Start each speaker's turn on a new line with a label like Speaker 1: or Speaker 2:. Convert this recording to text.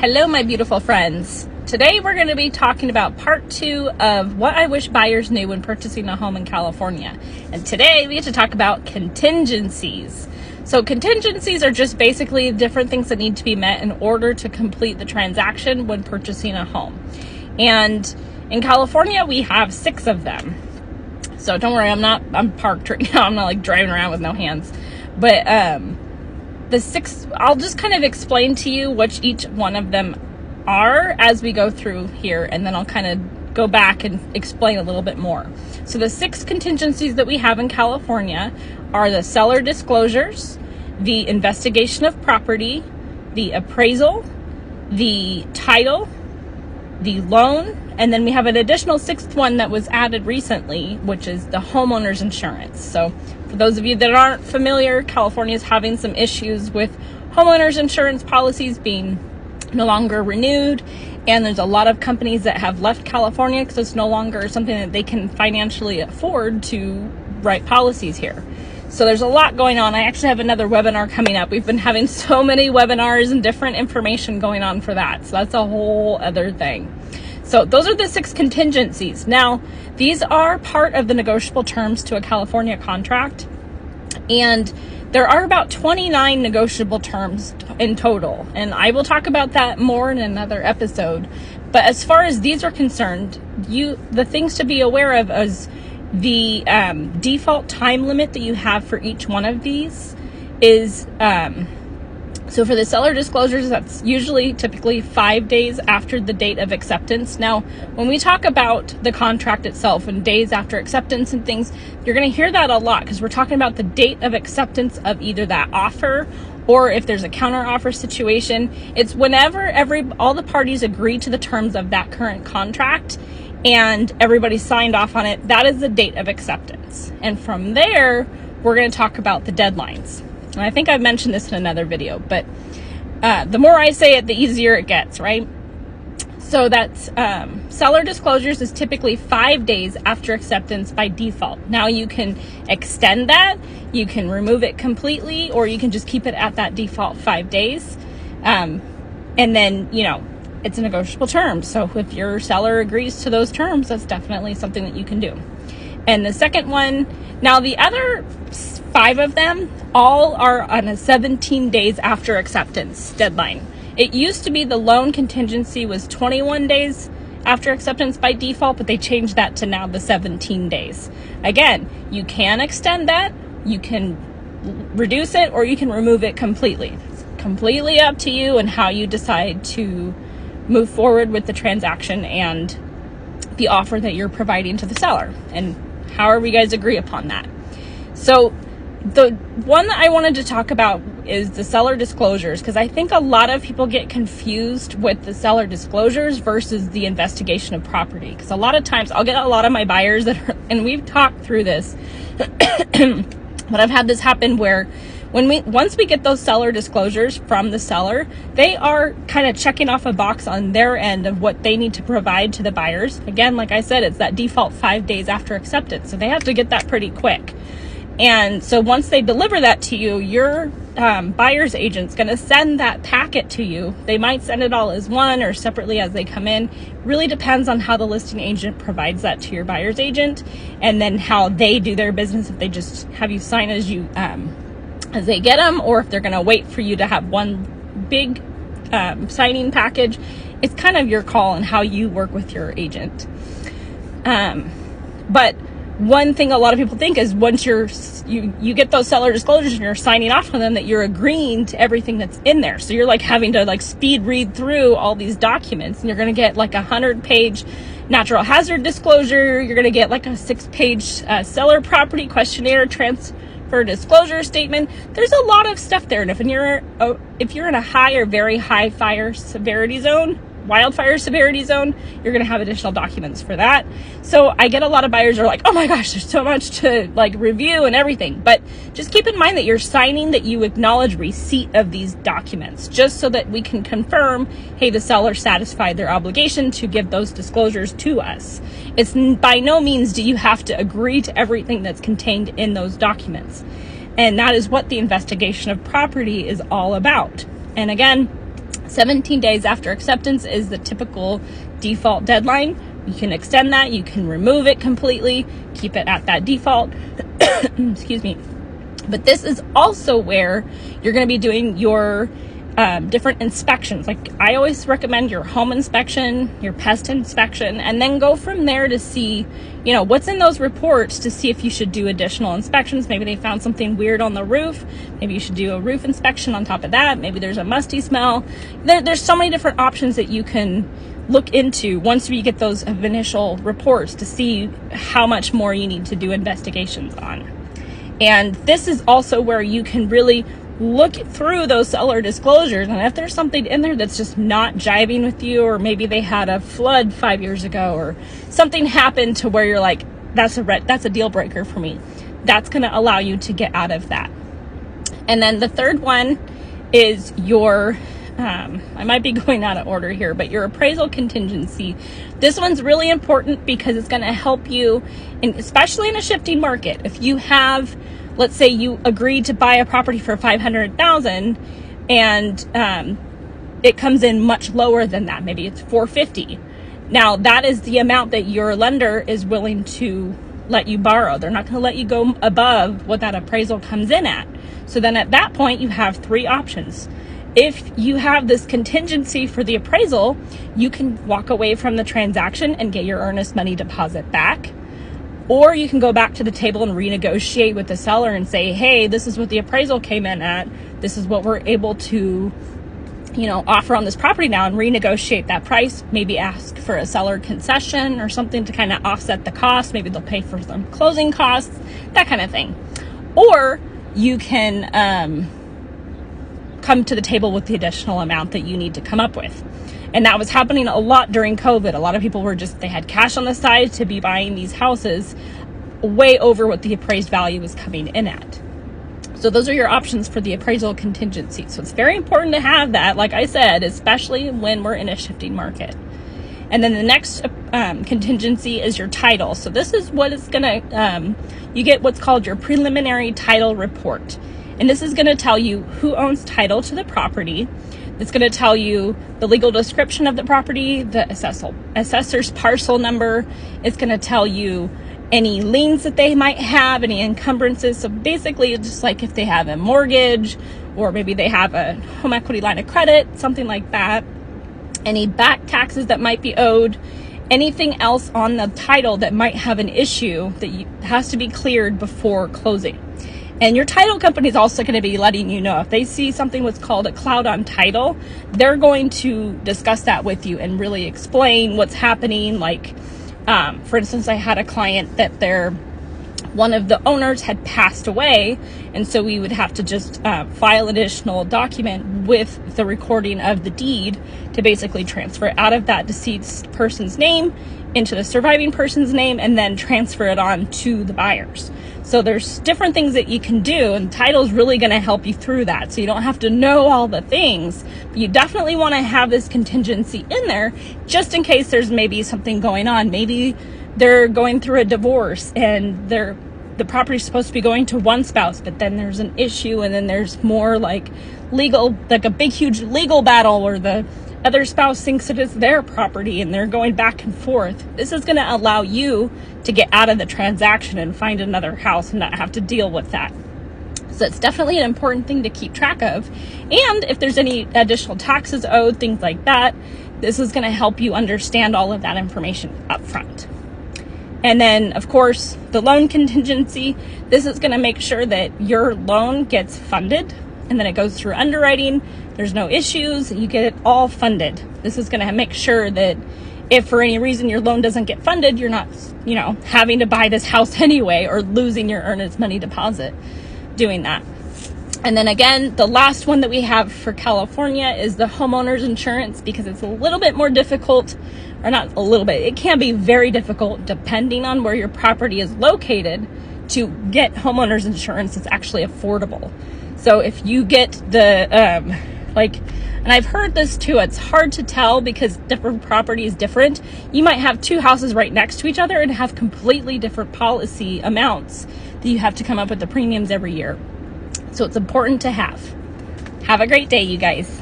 Speaker 1: Hello, my beautiful friends. Today we're going to be talking about part 2 of what I wish buyers knew when purchasing a home in California. And today we get to talk about contingencies. So contingencies are just basically different things that need to be met in order to complete the transaction when purchasing a home. And in California, we have 6 of them. So don't worry, I'm parked right now. I'm not like driving around with no hands. But the 6, I'll just kind of explain to you which each one of them are as we go through here, and then I'll kind of go back and explain a little bit more. So the 6 contingencies that we have in California are the seller disclosures, the investigation of property, the appraisal, the title, the loan, and then we have an additional 6th one that was added recently, which is the homeowner's insurance. So for those of you that aren't familiar, California is having some issues with homeowners insurance policies being no longer renewed, and there's a lot of companies that have left California because it's no longer something that they can financially afford to write policies here. So there's a lot going on. I actually have another webinar coming up. We've been having so many webinars and different information going on for that. So that's a whole other thing. So those are the 6 contingencies. Now, these are part of the negotiable terms to a California contract. And there are about 29 negotiable terms in total. And I will talk about that more in another episode. But as far as these are concerned, the things to be aware of is the default time limit that you have for each one of these is, so for the seller disclosures, that's typically 5 days after the date of acceptance. Now, when we talk about the contract itself and days after acceptance and things, you're going to hear that a lot because we're talking about the date of acceptance of either that offer or if there's a counter offer situation. It's whenever all the parties agree to the terms of that current contract and everybody signed off on it. That is the date of acceptance. And from there, we're going to talk about the deadlines. And I think I've mentioned this in another video, but the more I say it, the easier it gets, right? So that's seller disclosures is typically 5 days after acceptance by default. Now you can extend that, you can remove it completely, or you can just keep it at that default 5 days. And then, it's a negotiable term. So if your seller agrees to those terms, that's definitely something that you can do. And the second one, now the other 5 of them all are on a 17 days after acceptance deadline. It used to be the loan contingency was 21 days after acceptance by default, but they changed that to now the 17 days. Again, you can extend that, you can reduce it, or you can remove it completely. It's completely up to you and how you decide to move forward with the transaction and the offer that you're providing to the seller, and however you guys agree upon that. So the one that I wanted to talk about is the seller disclosures, because I think a lot of people get confused with the seller disclosures versus the investigation of property. Because a lot of times I'll get a lot of my buyers and we've talked through this, but I've had this happen where once we get those seller disclosures from the seller, they are kind of checking off a box on their end of what they need to provide to the buyers. Again, like I said, it's that default 5 days after acceptance. So they have to get that pretty quick. And so once they deliver that to you, your buyer's agent's going to send that packet to you. They might send it all as one or separately as they come in. Really depends on how the listing agent provides that to your buyer's agent, and then how they do their business. If they just have you sign as they get them, or if they're going to wait for you to have one big signing package. It's kind of your call on how you work with your agent. But one thing a lot of people think is once you get those seller disclosures and you're signing off on them, that you're agreeing to everything that's in there. So you're like having to speed read through all these documents, and you're going to get like 100-page natural hazard disclosure. You're going to get like a 6-page seller property questionnaire, transfer disclosure statement. There's a lot of stuff there. And if you're in a high or very high wildfire severity zone, you're going to have additional documents for that. So I get a lot of buyers are like, oh my gosh, there's so much to review and everything. But just keep in mind that you're signing that you acknowledge receipt of these documents, just so that we can confirm, hey, the seller satisfied their obligation to give those disclosures to us. It's by no means do you have to agree to everything that's contained in those documents. And that is what the investigation of property is all about. And again, 17 days after acceptance is the typical default deadline. You can extend that, you can remove it completely, keep it at that default. Excuse me. But this is also where you're going to be doing your different inspections. Like, I always recommend your home inspection, your pest inspection, and then go from there to see, what's in those reports, to see if you should do additional inspections. Maybe they found something weird on the roof. Maybe you should do a roof inspection on top of that. Maybe there's a musty smell. There's so many different options that you can look into once we get those initial reports to see how much more you need to do investigations on. And this is also where you can really look through those seller disclosures, and if there's something in there that's just not jiving with you, or maybe they had a flood 5 years ago, or something happened to where you're like, that's a deal breaker for me, that's going to allow you to get out of that. And then the third one is your I might be going out of order here, but your appraisal contingency. This one's really important because it's going to help you, especially in a shifting market. If you have, let's say you agreed to buy a property for $500,000 and it comes in much lower than that, maybe it's $450,000. Now that is the amount that your lender is willing to let you borrow. They're not going to let you go above what that appraisal comes in at. So then at that point you have three options. If you have this contingency for the appraisal, you can walk away from the transaction and get your earnest money deposit back. Or you can go back to the table and renegotiate with the seller and say, hey, this is what the appraisal came in at. This is what we're able to, offer on this property now, and renegotiate that price. Maybe ask for a seller concession or something to kind of offset the cost. Maybe they'll pay for some closing costs, that kind of thing. Or you can come to the table with the additional amount that you need to come up with. And that was happening a lot during COVID. A lot of people they had cash on the side to be buying these houses way over what the appraised value was coming in at. So those are your options for the appraisal contingency. So it's very important to have that, like I said, especially when we're in a shifting market. And then the next contingency is your title. So this is what it's going to, you get what's called your preliminary title report. And this is going to tell you who owns title to the property. It's going to tell you the legal description of the property, the assessor's parcel number. It's going to tell you any liens that they might have, any encumbrances. So basically, it's just like if they have a mortgage, or maybe they have a home equity line of credit, something like that. Any back taxes that might be owed, anything else on the title that might have an issue that has to be cleared before closing. And your title company is also going to be letting you know if they see something what's called a cloud on title. They're going to discuss that with you and really explain what's happening. Like, for instance, I had a client that one of the owners had passed away, and so we would have to just file an additional document with the recording of the deed to basically transfer it out of that deceased person's name into the surviving person's name, and then transfer it on to the buyers. So there's different things that you can do, and title is really going to help you through that. So you don't have to know all the things, but you definitely want to have this contingency in there just in case there's maybe something going on. Maybe they're going through a divorce and the property's supposed to be going to one spouse, but then there's an issue, and then there's more like a big huge legal battle, or the other spouse thinks it is their property and they're going back and forth. This is going to allow you to get out of the transaction and find another house and not have to deal with that. So it's definitely an important thing to keep track of. And if there's any additional taxes owed, things like that, this is going to help you understand all of that information up front. And then, of course, the loan contingency. This is going to make sure that your loan gets funded, and then it goes through underwriting. There's no issues. You get it all funded. This is going to make sure that if for any reason your loan doesn't get funded, you're not, having to buy this house anyway, or losing your earnest money deposit doing that. And then again, the last one that we have for California is the homeowner's insurance, because it's a little bit more difficult, or not a little bit, it can be very difficult depending on where your property is located to get homeowner's insurance that's actually affordable. So if you get the, and I've heard this too, it's hard to tell because different property is different. You might have two houses right next to each other and have completely different policy amounts that you have to come up with the premiums every year. So it's important to have. Have a great day, you guys.